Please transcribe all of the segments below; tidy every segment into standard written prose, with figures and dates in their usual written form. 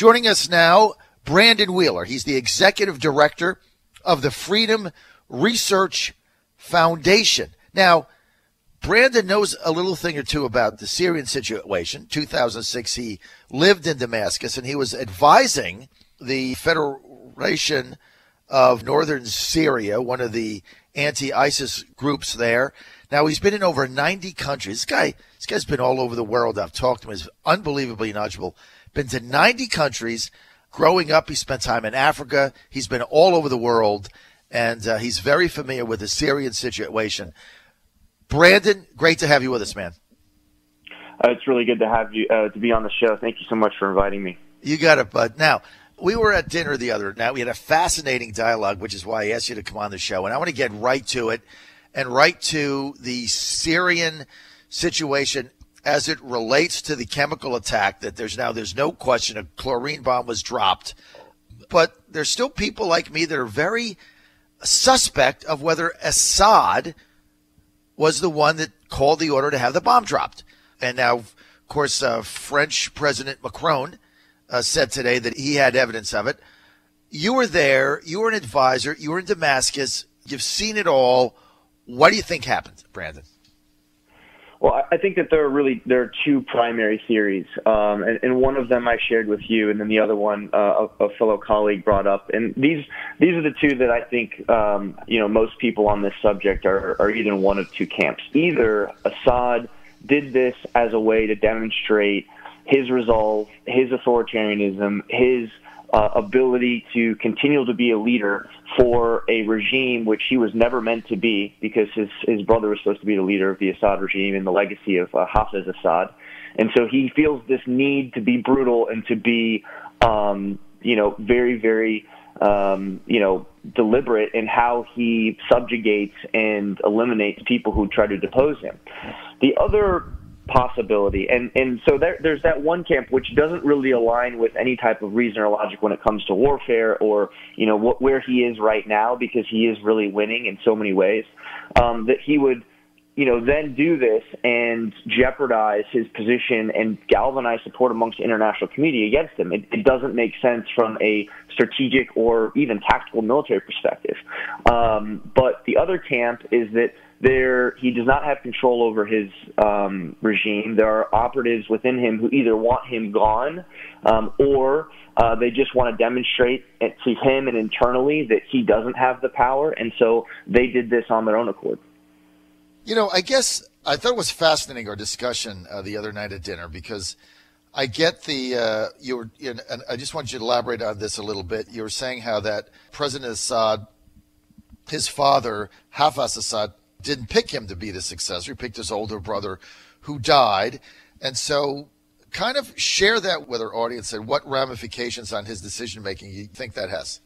Joining us now, Brandon Wheeler. He's the executive director of the Freedom Research Foundation. Now, Brandon knows a little thing or two about the Syrian situation. 2006, he lived in Damascus, and he was advising the Federation of Northern Syria, one of the anti-ISIS groups there. Now, he's been in over 90 countries. This guy's been all over the world. I've talked to him. He's unbelievably knowledgeable. Been to 90 countries. Growing up, he spent time in Africa. He's been all over the world, and he's very familiar with the Syrian situation. Brandon, great to have you with us, man. It's really good to have you to be on the show. Thank you so much for inviting me. You got it, bud. Now, we were at dinner the other night. We had a fascinating dialogue, which is why I asked you to come on the show. And I want to get right to it and right to the Syrian situation as it relates to the chemical attack that there's no question a chlorine bomb was dropped. But there's still people like me that are very suspect of whether Assad was the one that called the order to have the bomb dropped. And now, of course, French President Macron said today that he had evidence of it. You were there. You were an advisor. You were in Damascus. You've seen it all. What do you think happened, Brandon? Well, I think that there are two primary theories, and one of them I shared with you, and then the other one a fellow colleague brought up. And these are the two that I think most people on this subject are either in one of two camps. Either Assad did this as a way to demonstrate his resolve, his authoritarianism, his ability to continue to be a leader for a regime which he was never meant to be, because his brother was supposed to be the leader of the Assad regime and the legacy of Hafez Assad. And so he feels this need to be brutal and to be, very, very, deliberate in how he subjugates and eliminates people who try to depose him. The other possibility, and so there's that one camp which doesn't really align with any type of reason or logic when it comes to warfare or where he is right now, because he is really winning in so many ways, that he would then do this and jeopardize his position and galvanize support amongst the international community against him. It doesn't make sense from a strategic or even tactical military perspective. But the other camp is that he does not have control over his regime. There are operatives within him who either want him gone or they just want to demonstrate to him and internally that he doesn't have the power, and so they did this on their own accord. I guess I thought it was fascinating, our discussion the other night at dinner, because I get and I just want you to elaborate on this a little bit. You were saying how that President Assad, his father, Hafez Assad, didn't pick him to be the successor. He picked his older brother who died. And so kind of share that with our audience and what ramifications on his decision-making you think that has.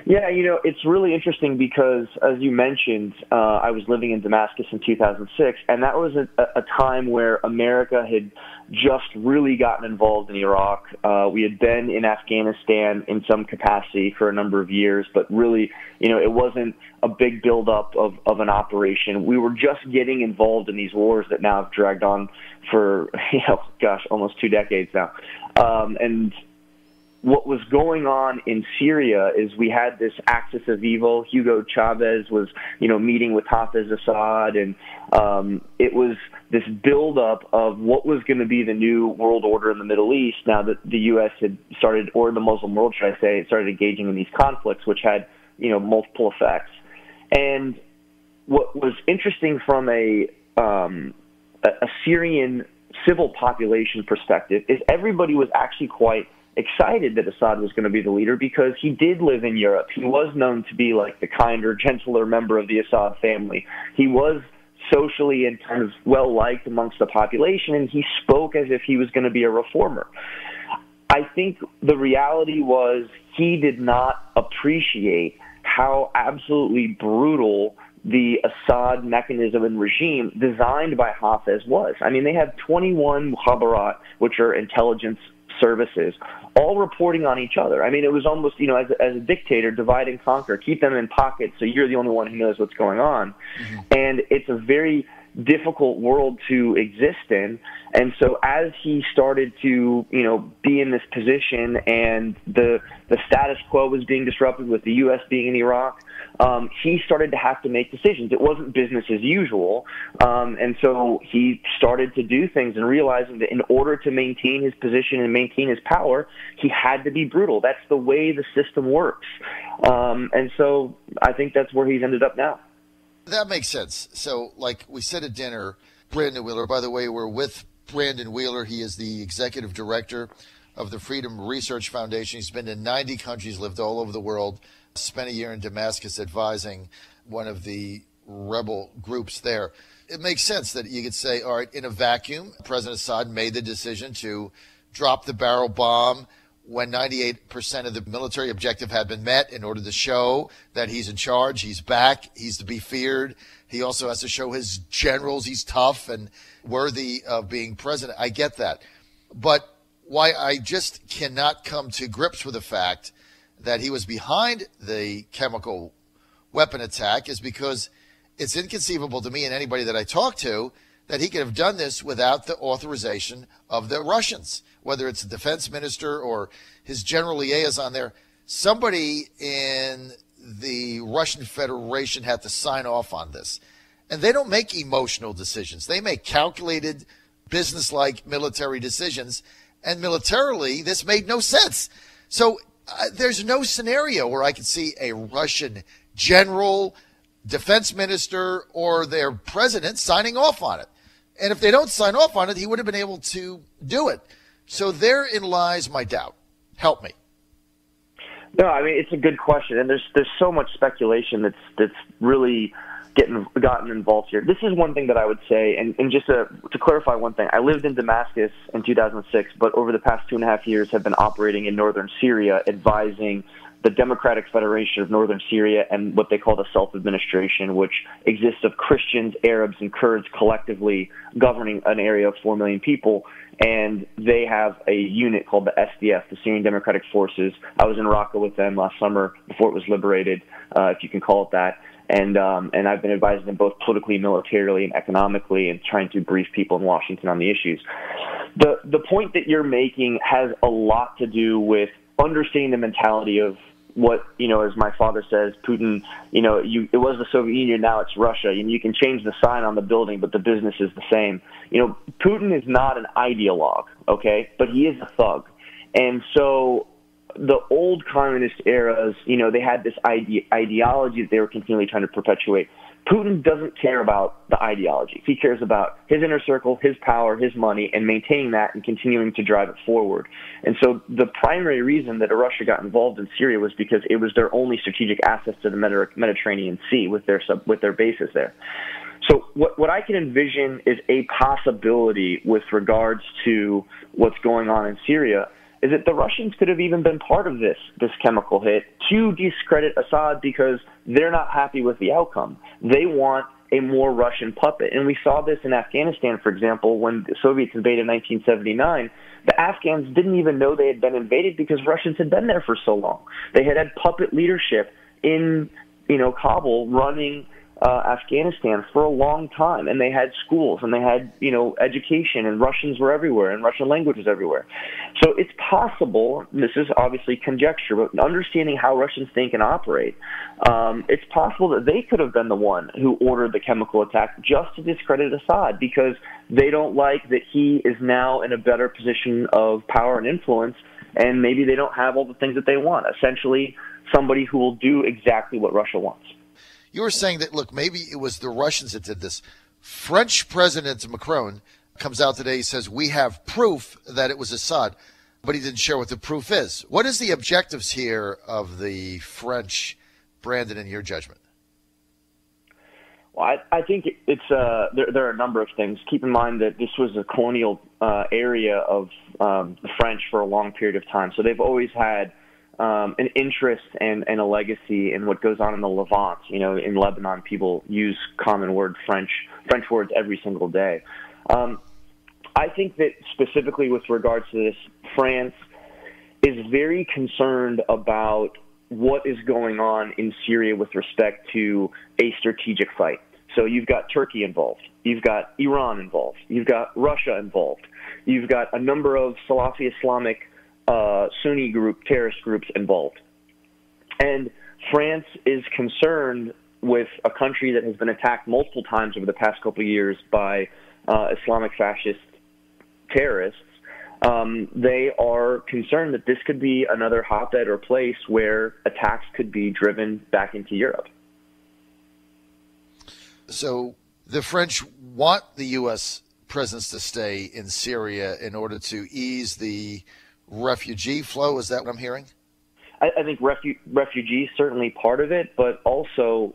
Yeah, it's really interesting because, as you mentioned, I was living in Damascus in 2006, and that was a time where America had just really gotten involved in Iraq. We had been in Afghanistan in some capacity for a number of years, but really, it wasn't a big buildup of an operation. We were just getting involved in these wars that now have dragged on for, almost 2 decades now. And what was going on in Syria is we had this axis of evil. Hugo Chavez was, meeting with Hafez Assad, and it was this buildup of what was going to be the new world order in the Middle East. Now that the U.S. had started, or the Muslim world, should I say, started engaging in these conflicts, which had, multiple effects. And what was interesting from a Syrian civil population perspective is everybody was actually quite excited that Assad was going to be the leader, because he did live in Europe. He was known to be like the kinder, gentler member of the Assad family. He was socially and kind of well-liked amongst the population, and he spoke as if he was going to be a reformer. I think the reality was he did not appreciate how absolutely brutal the Assad mechanism and regime designed by Hafez was. I mean, they have 21 mukhabarat, which are intelligence services, all reporting on each other. I mean, it was almost, as a dictator, divide and conquer, keep them in pockets so you're the only one who knows what's going on. Mm-hmm. And it's a very difficult world to exist in. And so as he started to, be in this position and the status quo was being disrupted with the U.S. being in Iraq, he started to have to make decisions. It wasn't business as usual. And so he started to do things and realizing that in order to maintain his position and maintain his power, he had to be brutal. That's the way the system works. And so I think that's where he's ended up now. That makes sense. So, like we said at dinner, Brandon Wheeler, by the way, we're with Brandon Wheeler. He is the executive director of the Freedom Research Foundation. He's been in 90 countries, lived all over the world, spent a year in Damascus advising one of the rebel groups there. It makes sense that you could say, all right, in a vacuum, President Assad made the decision to drop the barrel bomb when 98% of the military objective had been met in order to show that he's in charge, he's back, he's to be feared. He also has to show his generals he's tough and worthy of being president. I get that. But why I just cannot come to grips with the fact that he was behind the chemical weapon attack is because it's inconceivable to me and anybody that I talk to that he could have done this without the authorization of the Russians, whether it's the defense minister or his general liaison there. Somebody in the Russian Federation had to sign off on this. And they don't make emotional decisions. They make calculated, business-like military decisions. And militarily, this made no sense. So there's no scenario where I could see a Russian general, defense minister, or their president signing off on it. And if they don't sign off on it, he would have been able to do it. So therein lies my doubt. Help me. No, I mean, it's a good question. And there's so much speculation that's really gotten involved here. This is one thing that I would say, and just to clarify one thing, I lived in Damascus in 2006, but over the past 2.5 years have been operating in northern Syria, advising the Democratic Federation of Northern Syria and what they call the self-administration, which exists of Christians, Arabs, and Kurds collectively governing an area of 4 million people. And they have a unit called the SDF, the Syrian Democratic Forces. I was in Raqqa with them last summer before it was liberated, if you can call it that. And I've been advising them both politically, militarily, and economically, and trying to brief people in Washington on the issues. The point that you're making has a lot to do with understanding the mentality of what, as my father says, Putin, it was the Soviet Union, now it's Russia. You can change the sign on the building, but the business is the same. Putin is not an ideologue, okay, but he is a thug. And so the old communist eras, they had this ideology that they were continually trying to perpetuate. Putin doesn't care about the ideology. He cares about his inner circle, his power, his money, and maintaining that and continuing to drive it forward. And so the primary reason that Russia got involved in Syria was because it was their only strategic access to the Mediterranean Sea with their bases there. So what I can envision is a possibility with regards to what's going on in Syria is that the Russians could have even been part of this chemical hit to discredit Assad because they're not happy with the outcome. They want a more Russian puppet. And we saw this in Afghanistan, for example, when the Soviets invaded in 1979. The Afghans didn't even know they had been invaded because Russians had been there for so long. They had puppet leadership in, Kabul running Afghanistan for a long time, and they had schools and they had education, and Russians were everywhere and Russian language was everywhere. So it's possible, this is obviously conjecture, but understanding how Russians think and operate, it's possible that they could have been the one who ordered the chemical attack just to discredit Assad because they don't like that he is now in a better position of power and influence, and maybe they don't have all the things that they want. Essentially, somebody who will do exactly what Russia wants. You were saying that, look, maybe it was the Russians that did this. French President Macron comes out today, he says, we have proof that it was Assad, but he didn't share what the proof is. What is the objectives here of the French, Brandon, in your judgment? Well, I think it's there are a number of things. Keep in mind that this was a colonial area of the French for a long period of time, so they've always had an interest and a legacy in what goes on in the Levant. In Lebanon, people use common word French words every single day. I think that specifically with regards to this, France is very concerned about what is going on in Syria with respect to a strategic fight. So you've got Turkey involved. You've got Iran involved. You've got Russia involved. You've got a number of Salafi Islamic Sunni terrorist groups involved. And France is concerned with a country that has been attacked multiple times over the past couple of years by Islamic fascist terrorists. They are concerned that this could be another hotbed or place where attacks could be driven back into Europe. So the French want the U.S. presence to stay in Syria in order to ease the refugee flow. Is that what I'm hearing? I think refugees certainly part of it, but also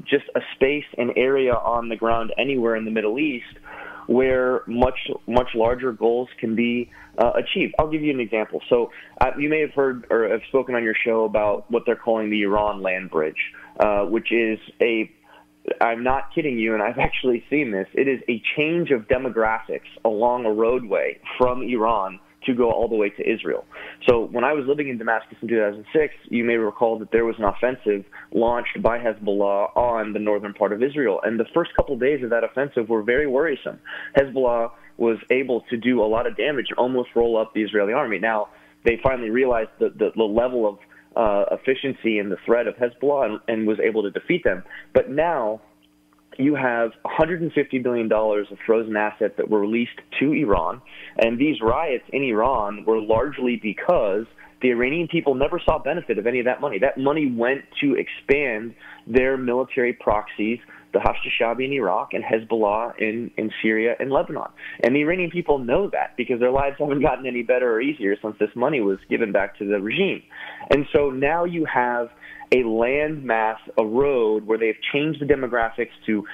just a space, an area on the ground anywhere in the Middle East where much larger goals can be achieved. I'll give you an example. So you may have heard or have spoken on your show about what they're calling the Iran land bridge, which is I'm not kidding you, and I've actually seen this. It is a change of demographics along a roadway from Iran to go all the way to Israel. So when I was living in Damascus in 2006, you may recall that there was an offensive launched by Hezbollah on the northern part of Israel. And the first couple of days of that offensive were very worrisome. Hezbollah was able to do a lot of damage and almost roll up the Israeli army. Now, they finally realized the level of efficiency and the threat of Hezbollah and was able to defeat them. But now you have $150 billion of frozen assets that were released to Iran, and these riots in Iran were largely because the Iranian people never saw benefit of any of that money. That money went to expand their military proxies, the Hashd-e-Shaabi in Iraq and Hezbollah in Syria and Lebanon. And the Iranian people know that because their lives haven't gotten any better or easier since this money was given back to the regime. And so now you have a land mass, a road where they've changed the demographics to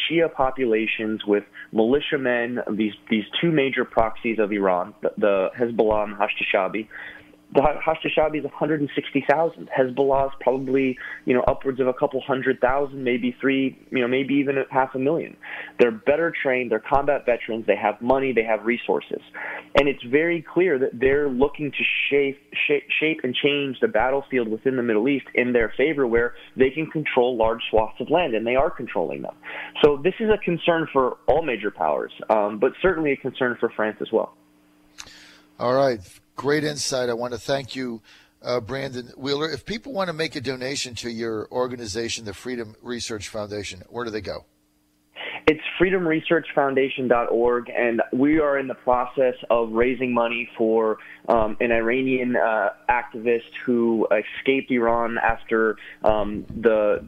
Shia populations with militiamen, these two major proxies of Iran, the Hezbollah and the Hashd-e-Shaabi. The Hashd-e-Shaabi is 160,000. Hezbollah is probably, upwards of a couple 100,000, maybe maybe even 500,000. They're better trained. They're combat veterans. They have money. They have resources. And it's very clear that they're looking to shape and change the battlefield within the Middle East in their favor, where they can control large swaths of land, and they are controlling them. So this is a concern for all major powers, but certainly a concern for France as well. All right. Great insight. I want to thank you, Brandon Wheeler. If people want to make a donation to your organization, the Freedom Research Foundation, where do they go? It's freedomresearchfoundation.org, and we are in the process of raising money for an Iranian activist who escaped Iran after the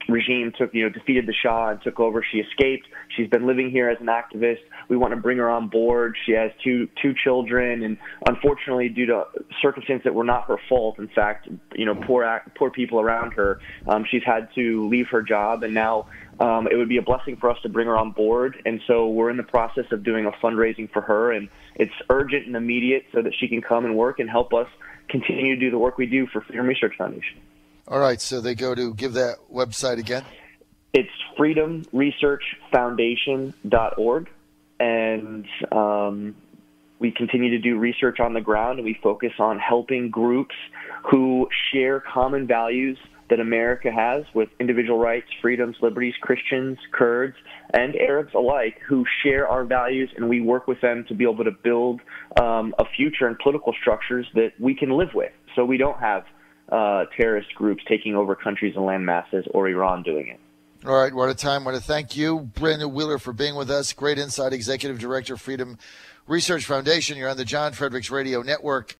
regime defeated the Shah and took over. She escaped. She's been living here as an activist. We want to bring her on board. She has two children, and unfortunately, due to circumstances that were not her fault, in fact, poor people around her, she's had to leave her job, and now it would be a blessing for us to bring her on board. And so we're in the process of doing a fundraising for her, and it's urgent and immediate so that she can come and work and help us continue to do the work we do for Freedom Research Foundation. All right, so they go to give that website again. It's freedomresearchfoundation.org, and we continue to do research on the ground, and we focus on helping groups who share common values that America has with individual rights, freedoms, liberties, Christians, Kurds, and Arabs alike who share our values, and we work with them to be able to build a future and political structures that we can live with, so we don't have terrorist groups taking over countries and land masses or Iran doing it. All right, we're out of time. I want to thank you, Brandon Wheeler, for being with us. Great insight, Executive Director, Freedom Research Foundation. You're on the John Fredericks Radio Network.